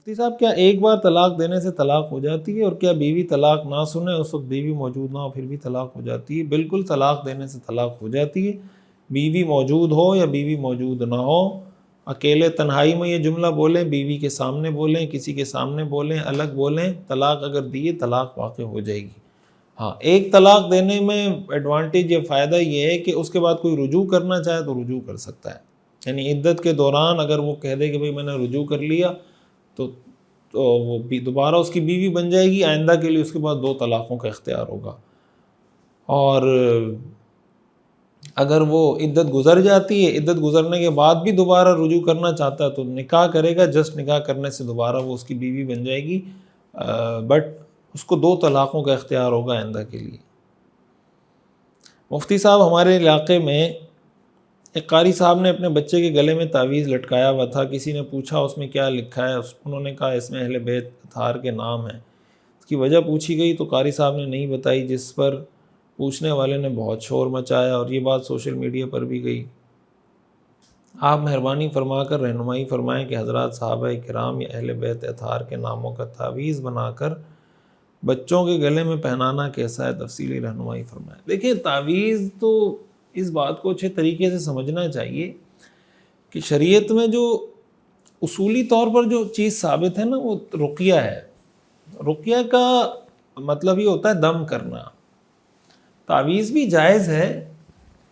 مفتی صاحب کیا ایک بار طلاق دینے سے طلاق ہو جاتی ہے، اور کیا بیوی طلاق نہ سنے اس وقت بیوی موجود نہ ہو پھر بھی طلاق ہو جاتی ہے؟ بالکل طلاق دینے سے طلاق ہو جاتی ہے، بیوی موجود ہو یا بیوی موجود نہ ہو، اکیلے تنہائی میں یہ جملہ بولیں، بیوی کے سامنے بولیں، کسی کے سامنے بولیں، الگ بولیں، طلاق اگر دیے طلاق واقع ہو جائے گی۔ ہاں، ایک طلاق دینے میں ایڈوانٹیج یا فائدہ یہ ہے کہ اس کے بعد کوئی رجوع کرنا چاہے تو رجوع کر سکتا ہے، یعنی عدت کے دوران اگر وہ کہہ دے کہ بھئی میں نے رجوع کر لیا تو وہ دوبارہ اس کی بیوی بن جائے گی، آئندہ کے لیے اس کے بعد 2 طلاقوں کا اختیار ہوگا۔ اور اگر وہ عدت گزر جاتی ہے، عدت گزرنے کے بعد بھی دوبارہ رجوع کرنا چاہتا ہے تو نکاح کرے گا، جسٹ نکاح کرنے سے دوبارہ وہ اس کی بیوی بن جائے گی، بٹ اس کو 2 طلاقوں کا اختیار ہوگا آئندہ کے لیے۔ مفتی صاحب ہمارے علاقے میں ایک قاری صاحب نے اپنے بچے کے گلے میں تعویذ لٹکایا ہوا تھا، کسی نے پوچھا اس میں کیا لکھا ہے، انہوں نے کہا اس میں اہل بیت اطہار کے نام ہیں۔ اس کی وجہ پوچھی گئی تو قاری صاحب نے نہیں بتائی، جس پر پوچھنے والے نے بہت شور مچایا اور یہ بات سوشل میڈیا پر بھی گئی۔ آپ مہربانی فرما کر رہنمائی فرمائیں کہ حضرات صحابہ کرام یا اہل بیت اطہار کے ناموں کا تعویذ بنا کر بچوں کے گلے میں پہنانا کیسا ہے، تفصیلی رہنمائی فرمائیں۔ دیکھیں، تعویذ تو اس بات کو اچھے طریقے سے سمجھنا چاہیے کہ شریعت میں جو اصولی طور پر جو چیز ثابت ہے نا وہ رقیہ ہے۔ رقیہ کا مطلب یہ ہوتا ہے دم کرنا۔ تعویذ بھی جائز ہے،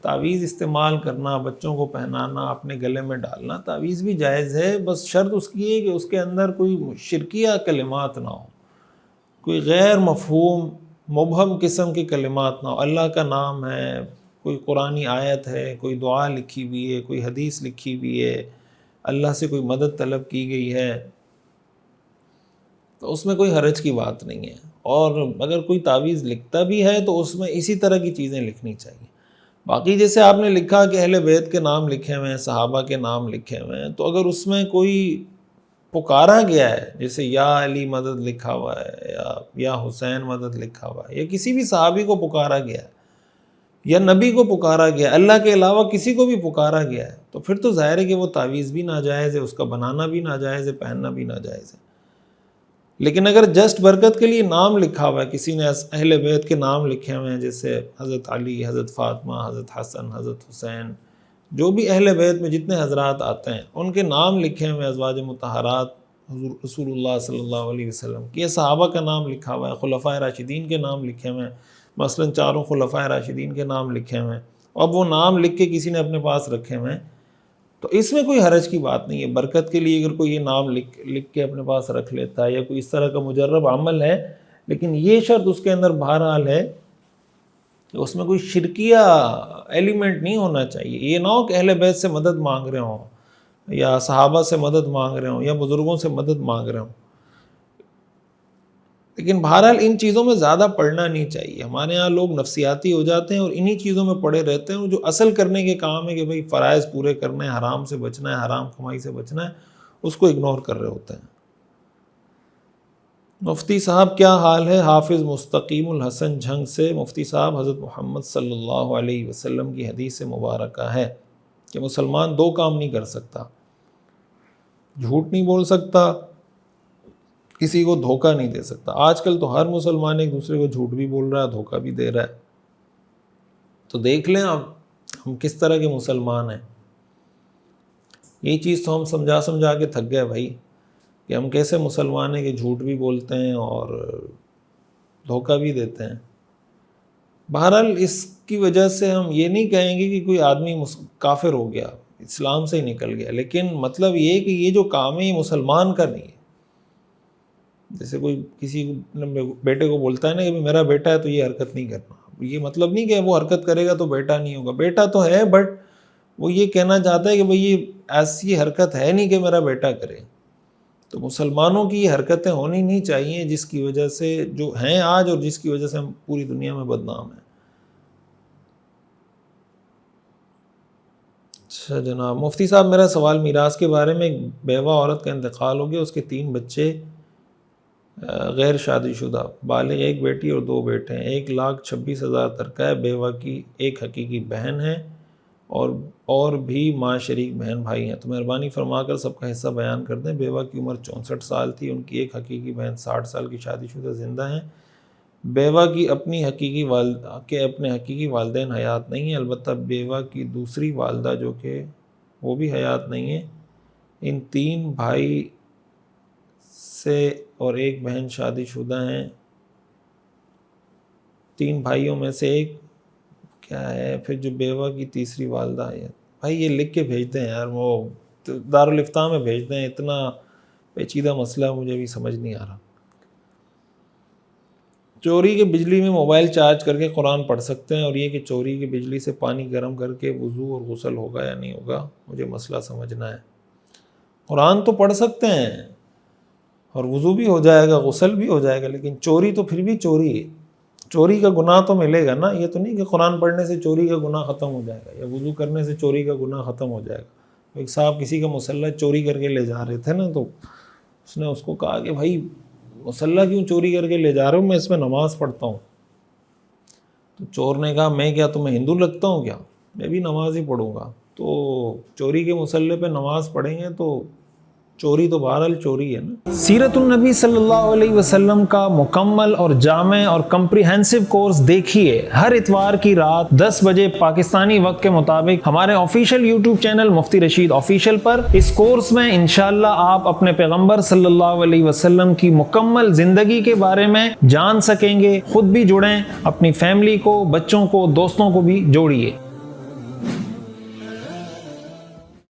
تعویذ استعمال کرنا، بچوں کو پہنانا، اپنے گلے میں ڈالنا، تعویذ بھی جائز ہے، بس شرط اس کی ہے کہ اس کے اندر کوئی شرکیہ کلمات نہ ہو، کوئی غیر مفہوم مبہم قسم کے کلمات نہ ہو۔ اللہ کا نام ہے، کوئی قرآنی آیت ہے، کوئی دعا لکھی ہوئی ہے، کوئی حدیث لکھی ہوئی ہے، اللہ سے کوئی مدد طلب کی گئی ہے، تو اس میں کوئی حرج کی بات نہیں ہے۔ اور اگر کوئی تعویذ لکھتا بھی ہے تو اس میں اسی طرح کی چیزیں لکھنی چاہیے۔ باقی جیسے آپ نے لکھا کہ اہل بیت کے نام لکھے ہوئے ہیں، صحابہ کے نام لکھے ہوئے ہیں، تو اگر اس میں کوئی پکارا گیا ہے، جیسے یا علی مدد لکھا ہوا ہے، یا حسین مدد لکھا ہوا ہے، یا کسی بھی صحابی کو پکارا گیا ہے، یا نبی کو پکارا گیا ہے، اللہ کے علاوہ کسی کو بھی پکارا گیا ہے، تو پھر تو ظاہر ہے کہ وہ تعویذ بھی ناجائز ہے، اس کا بنانا بھی ناجائز ہے، پہننا بھی ناجائز ہے۔ لیکن اگر جسٹ برکت کے لیے نام لکھا ہوا ہے، کسی نے اہل بیت کے نام لکھے ہوئے ہیں، جیسے حضرت علی، حضرت فاطمہ، حضرت حسن، حضرت حسین، جو بھی اہل بیت میں جتنے حضرات آتے ہیں ان کے نام لکھے ہوئے، ازواج مطہرات، حضور رسول اللہ صلی اللہ علیہ وسلم کی، صحابہ کا نام لکھا ہوا ہے، خلفائے راشدین کے نام لکھے ہوئے ہیں، مثلا 4 خلفائے راشدین کے نام لکھے ہوئے ہیں، اب وہ نام لکھ کے کسی نے اپنے پاس رکھے ہوئے ہیں، تو اس میں کوئی حرج کی بات نہیں ہے۔ برکت کے لیے اگر کوئی یہ نام لکھ کے اپنے پاس رکھ لیتا ہے یا کوئی اس طرح کا مجرب عمل ہے، لیکن یہ شرط اس کے اندر بہرحال ہے کہ اس میں کوئی شرکیہ ایلیمنٹ نہیں ہونا چاہیے۔ یہ نہ ہو کہ اہل بیت سے مدد مانگ رہے ہوں، یا صحابہ سے مدد مانگ رہے ہوں، یا بزرگوں سے مدد مانگ رہے ہوں۔ لیکن بہرحال ان چیزوں میں زیادہ پڑھنا نہیں چاہیے۔ ہمارے یہاں لوگ نفسیاتی ہو جاتے ہیں اور انہی چیزوں میں پڑے رہتے ہیں، جو اصل کرنے کے کام ہے کہ بھئی فرائض پورے کرنے ہیں، حرام سے بچنا ہے، حرام کمائی سے بچنا ہے، اس کو اگنور کر رہے ہوتے ہیں۔ مفتی صاحب کیا حال ہے؟ حافظ مستقیم الحسن جھنگ سے۔ مفتی صاحب، حضرت محمد صلی اللہ علیہ وسلم کی حدیث مبارکہ ہے کہ مسلمان 2 کام نہیں کر سکتا، جھوٹ نہیں بول سکتا، کسی کو دھوکہ نہیں دے سکتا۔ آج کل تو ہر مسلمان ایک دوسرے کو جھوٹ بھی بول رہا ہے، دھوکہ بھی دے رہا ہے، تو دیکھ لیں اب ہم کس طرح کے مسلمان ہیں۔ یہی چیز تو ہم سمجھا کے تھک گئے بھائی، کہ ہم کیسے مسلمان ہیں کہ جھوٹ بھی بولتے ہیں اور دھوکہ بھی دیتے ہیں۔ بہرحال اس کی وجہ سے ہم یہ نہیں کہیں گے کہ کوئی آدمی کافر ہو گیا، اسلام سے ہی نکل گیا، لیکن مطلب یہ کہ یہ جو کام ہے یہ مسلمان کا نہیں ہے۔ جیسے کوئی کسی بیٹے کو بولتا ہے نا کہ میرا بیٹا ہے تو یہ حرکت نہیں کرنا، یہ مطلب نہیں کہ وہ حرکت کرے گا تو بیٹا نہیں ہوگا، بیٹا تو ہے، بٹ وہ یہ کہنا چاہتا ہے کہ بھئی یہ ایسی حرکت ہے نہیں کہ میرا بیٹا کرے۔ تو مسلمانوں کی یہ حرکتیں ہونی نہیں چاہیے جس کی وجہ سے جو ہیں آج، اور جس کی وجہ سے ہم پوری دنیا میں بدنام ہیں۔ اچھا جناب، مفتی صاحب میرا سوال میراث کے بارے میں، ایک بیوہ عورت کا انتقال ہو گیا، اس کے 3 بچے غیر شادی شدہ، بالغ 1 بیٹی اور 2 بیٹے ہیں، 1,26,000 ترکہ ہے، بیوہ کی 1 حقیقی بہن ہے اور اور بھی ماں شریک بہن بھائی ہیں تو مہربانی فرما کر سب کا حصہ بیان کر دیں۔ بیوہ کی عمر 64 سال تھی، ان کی ایک حقیقی بہن 60 سال کی شادی شدہ زندہ ہیں۔ بیوہ کی اپنے حقیقی والدین حیات نہیں ہیں، البتہ بیوہ کی دوسری والدہ جو کہ وہ بھی حیات نہیں ہیں۔ ان 3 بھائی سے اور ایک بہن شادی شدہ ہیں، 3 بھائیوں میں سے ایک کیا ہے، پھر جو بیوہ کی تیسری والدہ ہے۔ بھائی یہ لکھ کے بھیجتے ہیں یار، وہ دارالفتاح میں بھیجتے ہیں، اتنا پیچیدہ مسئلہ مجھے بھی سمجھ نہیں آ رہا۔ چوری کے بجلی میں موبائل چارج کر کے قرآن پڑھ سکتے ہیں، اور یہ کہ چوری کی بجلی سے پانی گرم کر کے وضو اور غسل ہوگا یا نہیں ہوگا، مجھے مسئلہ سمجھنا ہے۔ قرآن تو پڑھ سکتے ہیں اور وضو بھی ہو جائے گا، غسل بھی ہو جائے گا، لیکن چوری تو پھر بھی چوری ہے، چوری کا گناہ تو ملے گا نا۔ یہ تو نہیں کہ قرآن پڑھنے سے چوری کا گناہ ختم ہو جائے گا یا وضو کرنے سے چوری کا گناہ ختم ہو جائے گا۔ ایک صاحب کسی کا مسلح چوری کر کے لے جا رہے تھے نا، تو اس نے اس کو کہا کہ بھائی مسلح کیوں چوری کر کے لے جا رہے ہو، میں اس میں نماز پڑھتا ہوں۔ تو چور نے کہا میں کیا تمہیں ہندو لگتا ہوں کیا، میں بھی نماز ہی پڑھوں گا۔ تو چوری کے مسلح پہ نماز پڑھیں گے تو چوری تو بہرحال چوری ہے نا۔ سیرت النبی صلی اللہ علیہ وسلم کا مکمل اور جامع اور کمپریہنسو کورس دیکھیے ہر اتوار کی رات 10 بجے پاکستانی وقت کے مطابق ہمارے آفیشیل یوٹیوب چینل مفتی رشید آفیشیل پر۔ اس کورس میں انشاءاللہ آپ اپنے پیغمبر صلی اللہ علیہ وسلم کی مکمل زندگی کے بارے میں جان سکیں گے۔ خود بھی جڑیں، اپنی فیملی کو، بچوں کو، دوستوں کو بھی جوڑیے۔